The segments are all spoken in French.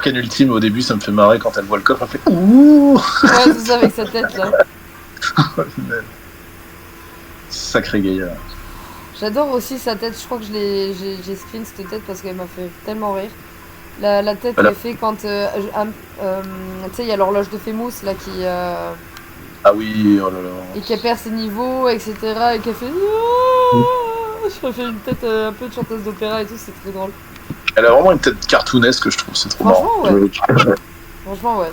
Arcane Ultime, au début, ça me fait marrer quand elle voit le coffre, elle fait ouh. Ouais, c'est ça, avec sa tête là. Sacré gaillard. J'adore aussi sa tête, je crois que j'ai screen cette tête parce qu'elle m'a fait tellement rire. La tête Voilà. qu'elle fait quand. Tu sais, il y a l'horloge de Famous là qui. Ah oui, oh là là. Et qu'elle perd ses niveaux, etc. Et qu'elle fait. Je refais une tête un peu de chanteuse d'opéra et tout, c'est très drôle. Elle a vraiment une tête cartoonesque, je trouve, c'est trop marrant. Franchement, ouais. Franchement, ouais.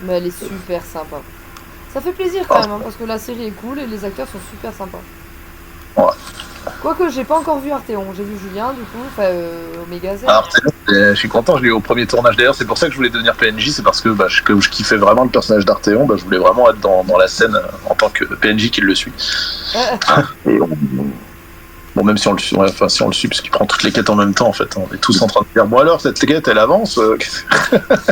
Mais elle est super sympa. Ça fait plaisir quand même, hein, parce que la série est cool et les acteurs sont super sympas. Ouais. Quoique, j'ai pas encore vu Arthéon, j'ai vu Julien du coup, enfin Omega Z. Alors, je suis content, je l'ai eu au premier tournage d'ailleurs, c'est pour ça que je voulais devenir PNJ, c'est parce que je kiffais vraiment le personnage d'Arthéon, je voulais vraiment être dans la scène en tant que PNJ qui le suit. Bon, même si on le suit, si on le suit, parce qu'il prend toutes les quêtes en même temps, en fait, on est tous en train de dire bon alors cette quête elle avance.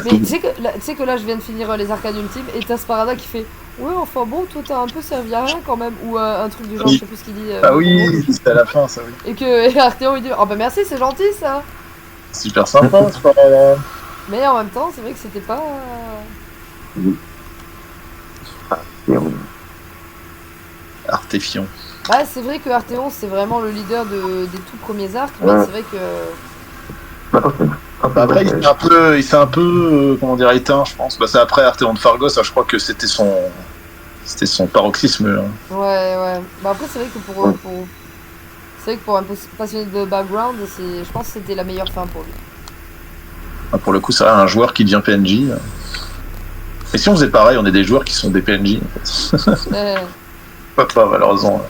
Mais tu sais que là je viens de finir les Arcanes Ultimes et t'as Sparada qui fait ouais enfin bon toi t'as un peu servi à rien quand même ou un truc du genre, Oui. je sais plus ce qu'il dit. Ah oui, c'était à la fin ça, oui. Et que Arthéon il dit oh bah merci c'est gentil ça. Super sympa, c'est pas mal. Mais en même temps c'est vrai que c'était pas. Artéfion. Bah c'est vrai que Arthéon c'est vraiment le leader des tout premiers arcs, mais c'est vrai que. Après il s'est un peu comment dire éteint, je pense. C'est après Arthéon de Phargos, je crois que c'était son paroxysme. Ouais. Bah après c'est vrai que c'est vrai que pour un passionné de background, je pense que c'était la meilleure fin pour lui. Pour le coup, c'est un joueur qui devient PNJ. Et si on faisait pareil, on est des joueurs qui sont des PNJ en fait. Pas malheureusement.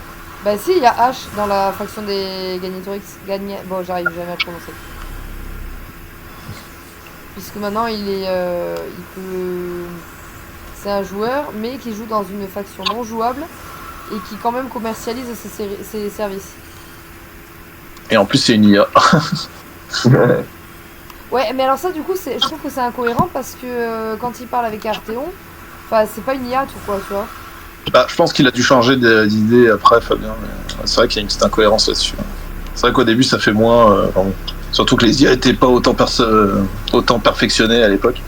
Bah si, il y a H dans la faction des Gagnatorix. Bon, j'arrive jamais à le prononcer. Puisque maintenant il peut. C'est un joueur, mais qui joue dans une faction non jouable et qui quand même commercialise ses services. Et en plus, c'est une IA. Ouais, mais alors ça, du coup, je trouve que c'est incohérent parce que quand il parle avec Arthéon, c'est pas une IA tout quoi, tu vois. Je pense qu'il a dû changer d'idée après, Fabien. Mais c'est vrai qu'il y a une petite incohérence là-dessus. C'est vrai qu'au début, ça fait moins. Surtout que les IA n'étaient pas autant perfectionnés à l'époque.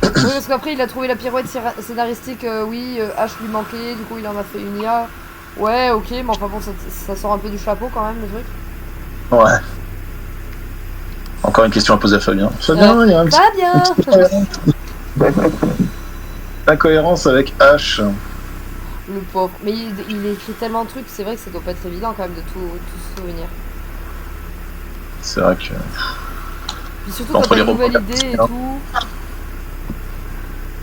Oui, parce qu'après, il a trouvé la pirouette scénaristique. Oui, H lui manquait, du coup, il en a fait une IA. Ouais, ok, mais enfin bon, ça sort un peu du chapeau quand même, le truc. Ouais. Encore une question à poser à Fabien. Fabien, il y a un petit incohérence avec H. Le pauvre. Mais il écrit tellement de trucs, c'est vrai que ça doit pas être évident quand même de tout se souvenir. C'est vrai que. Puis surtout quand t'as une nouvelle idée et tout.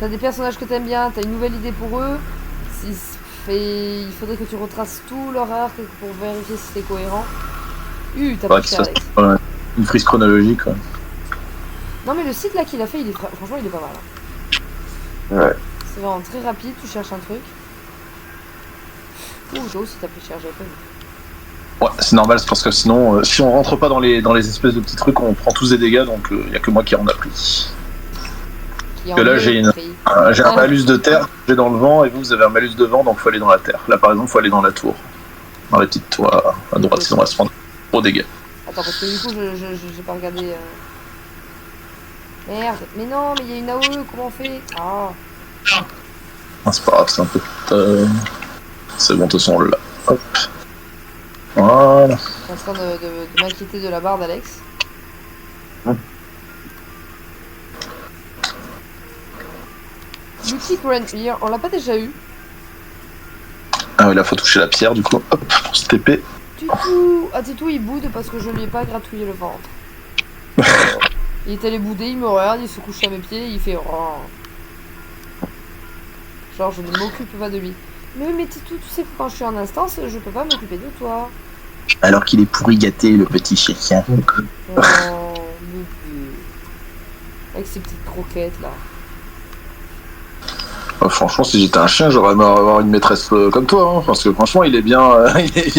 T'as des personnages que t'aimes bien, t'as une nouvelle idée pour eux. Il faudrait que tu retraces tout leur arc pour vérifier si c'est cohérent. T'as pas cher, Alex. Une frise chronologique, quoi. Non mais le site là qu'il a fait, franchement il est pas mal. Hein. Ouais. C'est vraiment très rapide, tu cherches un truc. Toi aussi t'as pris cher, j'avais pas vu. Ouais, c'est normal, c'est parce que sinon, si on rentre pas dans les espèces de petits trucs, on prend tous des dégâts, donc il y a que moi qui en a pris. Que là, j'ai un malus de terre, j'ai dans le vent, et vous avez un malus de vent, donc il faut aller dans la terre. Là, par exemple, il faut aller dans la tour. Dans la petite tour à droite, sinon on va se prendre gros dégâts. Attends, parce que du coup, j'ai pas regardé. Merde, mais non, mais il y a une AOE, comment on fait? C'est pas grave, c'est un peu. C'est bon, de toute façon, là. Hop. Voilà. Je suis en train de m'inquiéter de la barre d'Alex. Mythic Ranger, on l'a pas déjà eu? Ah oui, là, faut toucher la pierre, du coup. Hop, pour se TP. Titou, il boude parce que je lui ai pas gratouillé le ventre. Il est allé bouder, il me regarde, il se couche à mes pieds, il fait genre je ne m'occupe pas de lui. Mais Titou, tu sais que quand je suis en instance, je peux pas m'occuper de toi. Alors qu'il est pourri gâté, le petit chien. Oh, bébé. Avec ses petites croquettes là. Franchement, si j'étais un chien, j'aurais aimé avoir une maîtresse comme toi, hein, parce que franchement, il est bien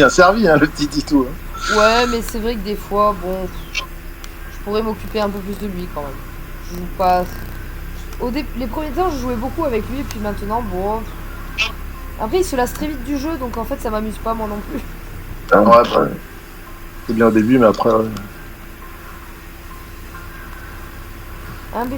servi, hein, le petit Titou. Hein. Ouais, mais c'est vrai que des fois, bon, je pourrais m'occuper un peu plus de lui quand même. Je joue pas. Les premiers temps, je jouais beaucoup avec lui, et puis maintenant, bon. Après, il se lasse très vite du jeu, donc en fait, ça m'amuse pas moi non plus. Ouais, c'est bien au début, mais après. Un bébé.